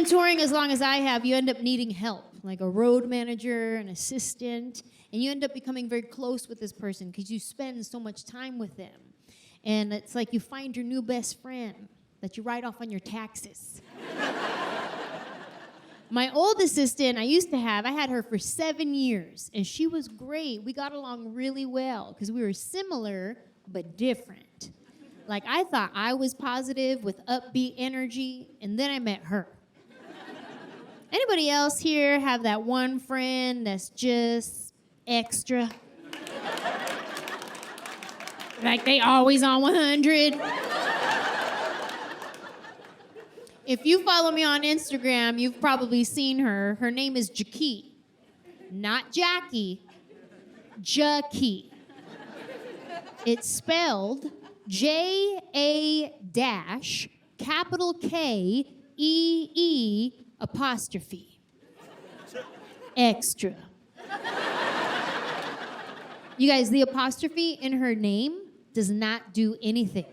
been touring as long as I have, you end up needing help, like a road manager, an assistant, and you end up becoming very close with this person because you spend so much time with them. And it's like you find your new best friend that you write off on your taxes. My old assistant I used to have, I had her for 7 years, and she was great. We got along really well because we were similar but different. Like, I thought I was positive with upbeat energy, and then I met her. Anybody else here have that one friend that's just extra? Like they always on 100? If you follow me on Instagram, you've probably seen her. Her name is JaKee. Not JaKee, JaKee. It's spelled Jaie capital Kee apostrophe. Extra. You guys, the apostrophe in her name does not do anything.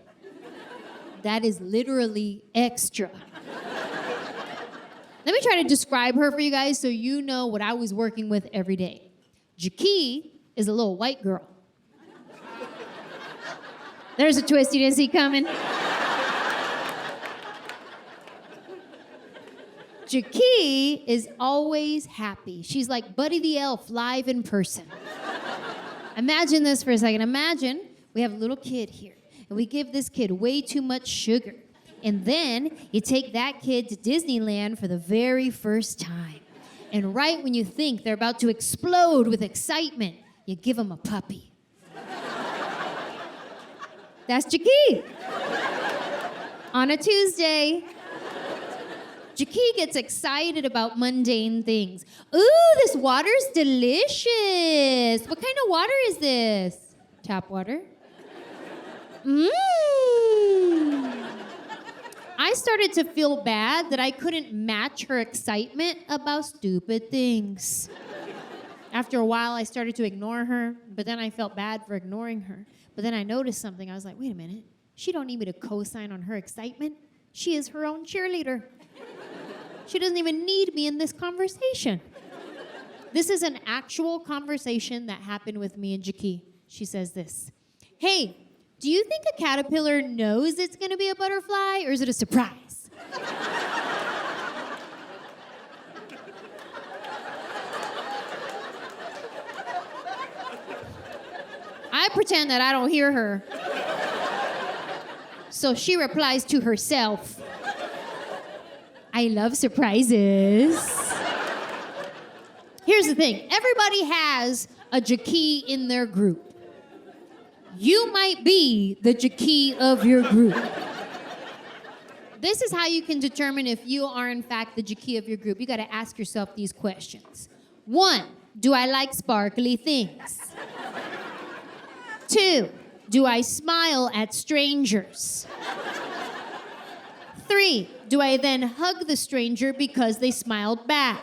That is literally extra. Let me try to describe her for you guys so you know what I was working with every day. JaKee is a little white girl. There's a twist you didn't see coming. JaKee is always happy. She's like Buddy the Elf live in person. Imagine this for a second. Imagine we have a little kid here, and we give this kid way too much sugar. And then you take that kid to Disneyland for the very first time. And right when you think they're about to explode with excitement, you give them a puppy. That's JaKee. On a Tuesday, JaKee gets excited about mundane things. Ooh, this water's delicious. What kind of water is this? Tap water. I started to feel bad that I couldn't match her excitement about stupid things. After a while, I started to ignore her, but then I felt bad for ignoring her. But then I noticed something. I was like, wait a minute. She don't need me to co-sign on her excitement. She is her own cheerleader. She doesn't even need me in this conversation. This is an actual conversation that happened with me and JaKee. She says this. Hey, do you think a caterpillar knows it's gonna be a butterfly, or is it a surprise? I pretend that I don't hear her. So she replies to herself. I love surprises. Here's the thing. Everybody has a JaKee in their group. You might be the JaKee of your group. This is how you can determine if you are, in fact, the JaKee of your group. You got to ask yourself these questions. 1, do I like sparkly things? 2, do I smile at strangers? 3, do I then hug the stranger because they smiled back?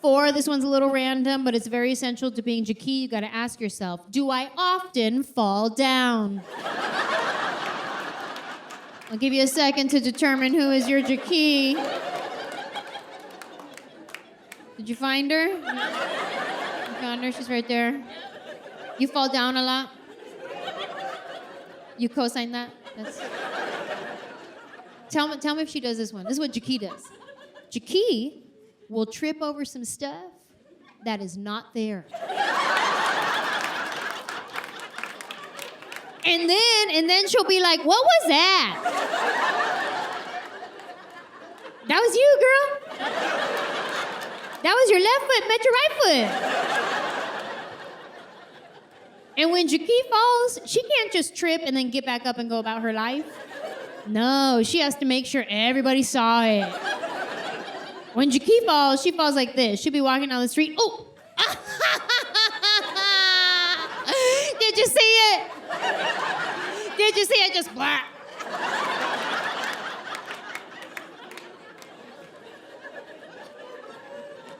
4, this one's a little random, but it's very essential to being JaKee. You gotta ask yourself, do I often fall down? I'll give you a second to determine who is your JaKee. Did you find her? You found her, she's right there. You fall down a lot? You co-sign that? Tell me if she does this one. This is what JaKee does. JaKee will trip over some stuff that is not there. And then she'll be like, what was that? That was you, girl. That was your left foot met your right foot. And when JaKee falls, she can't just trip and then get back up and go about her life. No, she has to make sure everybody saw it. When JaKee falls, she falls like this. She'll be walking down the street. Oh! Did you see it? Did you see it? Just black.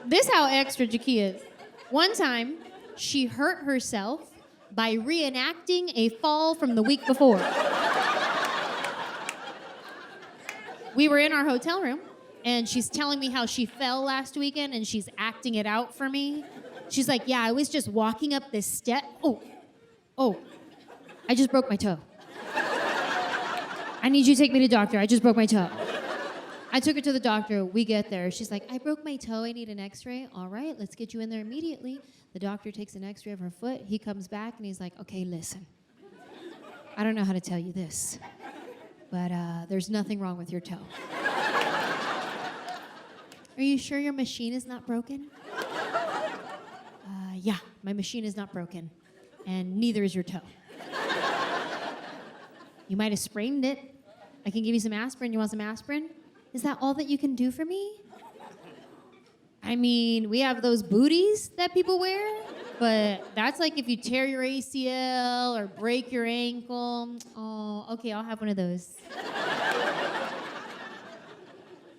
This is how extra JaKee is. One time, she hurt herself by reenacting a fall from the week before. we were in our hotel room, and she's telling me how she fell last weekend, and she's acting it out for me. She's like, yeah, I was just walking up this step. Oh, I just broke my toe. I need you to take me to the doctor. I just broke my toe. I took her to the doctor. We get there. She's like, I broke my toe. I need an x-ray. All right, let's get you in there immediately. The doctor takes an x-ray of her foot. He comes back, and he's like, okay, listen. I don't know how to tell you this, but there's nothing wrong with your toe. Are you sure your machine is not broken? Yeah, my machine is not broken, and neither is your toe. You might have sprained it. I can give you some aspirin. You want some aspirin? Is that all that you can do for me? I mean, we have those booties that people wear, but that's like if you tear your ACL or break your ankle. Oh, okay, I'll have one of those.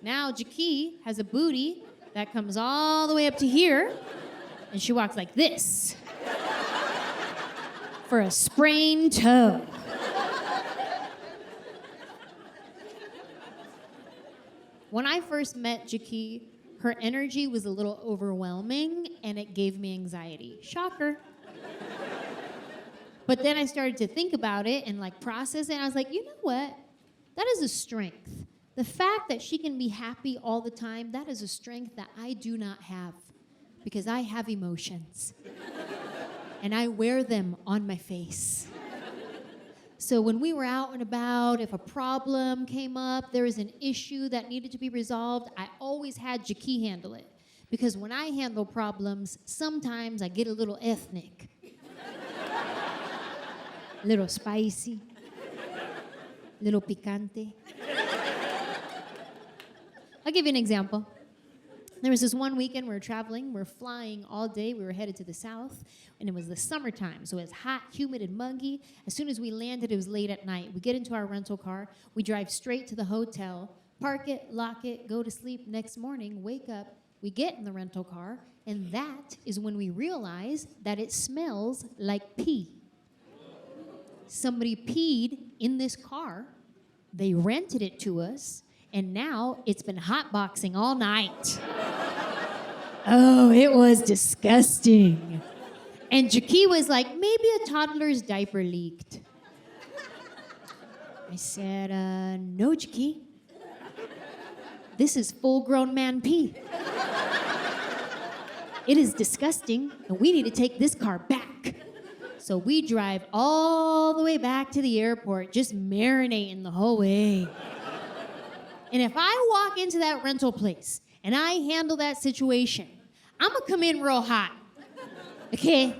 Now JaKee has a booty that comes all the way up to here, and she walks like this for a sprained toe. When I first met JaKee, her energy was a little overwhelming, and it gave me anxiety. Shocker. But then I started to think about it and like process it, and I was like, you know what? That is a strength. The fact that she can be happy all the time, that is a strength that I do not have, because I have emotions. And I wear them on my face. So when we were out and about, if a problem came up, there was an issue that needed to be resolved, I always had JaKee handle it. Because when I handle problems, sometimes I get a little ethnic. A little spicy. A little picante. I'll give you an example. There was this one weekend we were traveling. We were flying all day. We were headed to the south, and it was the summertime, so it was hot, humid, and muggy. As soon as we landed, it was late at night. We get into our rental car. We drive straight to the hotel, park it, lock it, go to sleep. Next morning, wake up. We get in the rental car, and that is when we realize that it smells like pee. Somebody peed in this car. They rented it to us. And now it's been hotboxing all night. Oh, it was disgusting. And JaKee was like, maybe a toddler's diaper leaked. I said, no, JaKee. This is full-grown man pee. It is disgusting, and we need to take this car back. So we drive all the way back to the airport, just marinating the whole way. And if I walk into that rental place and I handle that situation, I'm gonna come in real hot, okay?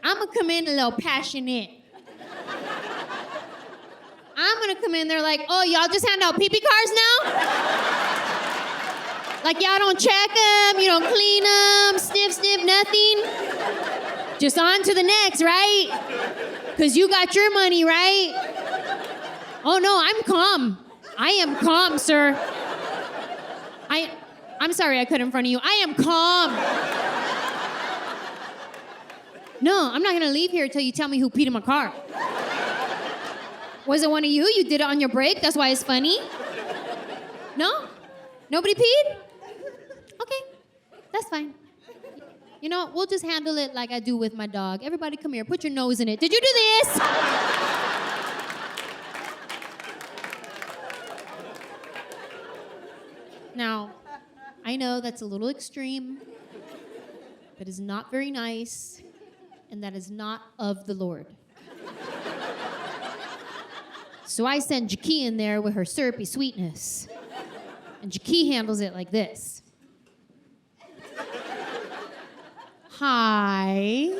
I'm gonna come in a little passionate. I'm gonna come in there like, oh, y'all just hand out pee-pee cars now? Like y'all don't check them, you don't clean them, sniff, nothing? Just on to the next, right? Because you got your money, right? Oh no, I'm calm. I am calm, sir. I'm sorry I cut in front of you. I am calm. No, I'm not gonna leave here until you tell me who peed in my car. Was it one of you? You did it on your break? That's why it's funny? No? Nobody peed? Okay, that's fine. You know, we'll just handle it like I do with my dog. Everybody come here, put your nose in it. Did you do this? Now, I know that's a little extreme, but it's not very nice, and that is not of the Lord. So I send JaKee in there with her syrupy sweetness, and JaKee handles it like this. Hi.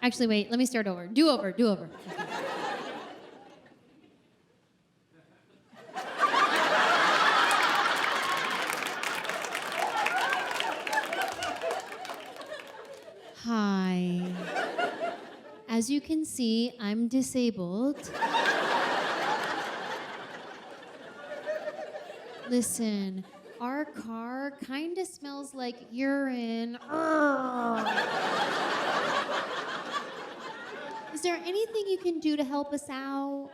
Actually, wait, let me start over. Do over. Hi. As you can see, I'm disabled. Listen, our car kind of smells like urine. Is there anything you can do to help us out?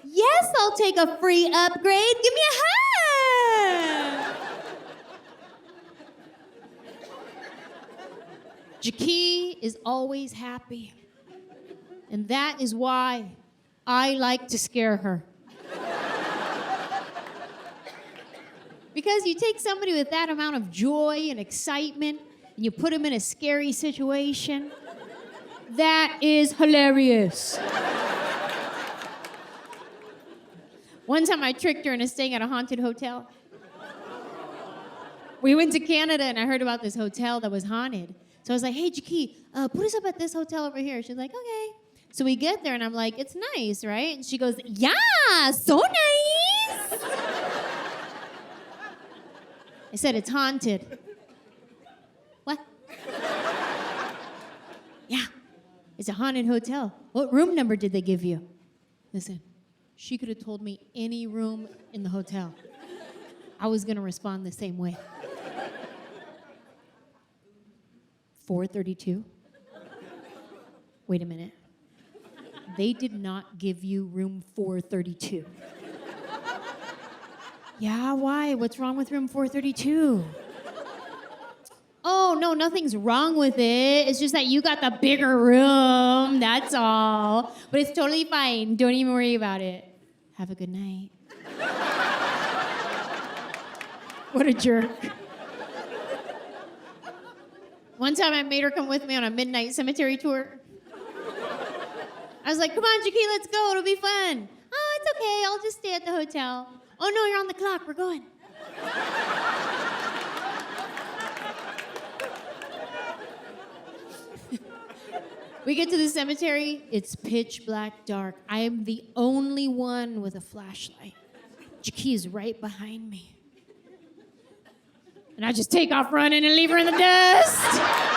Yes, I'll take a free upgrade. Give me a hug. JaKee is always happy. And that is why I like to scare her. Because you take somebody with that amount of joy and excitement and you put them in a scary situation, that is hilarious. One time I tricked her into staying at a haunted hotel. We went to Canada and I heard about this hotel that was haunted. So I was like, hey, JaKee, put us up at this hotel over here. She's like, okay. So we get there and I'm like, it's nice, right? And she goes, yeah, so nice. I said, it's haunted. What? Yeah, it's a haunted hotel. What room number did they give you? Listen, she could have told me any room in the hotel. I was gonna respond the same way. 432? Wait a minute. They did not give you room 432. Yeah, why? What's wrong with room 432? Oh, no, nothing's wrong with it. It's just that you got the bigger room, that's all. But it's totally fine. Don't even worry about it. Have a good night. What a jerk. One time I made her come with me on a midnight cemetery tour. I was like, come on, JaKee, let's go. It'll be fun. Oh, it's okay. I'll just stay at the hotel. Oh, no, you're on the clock. We're going. We get to the cemetery. It's pitch black dark. I am the only one with a flashlight. JaKee is right behind me. And I just take off running and leave her in the dust.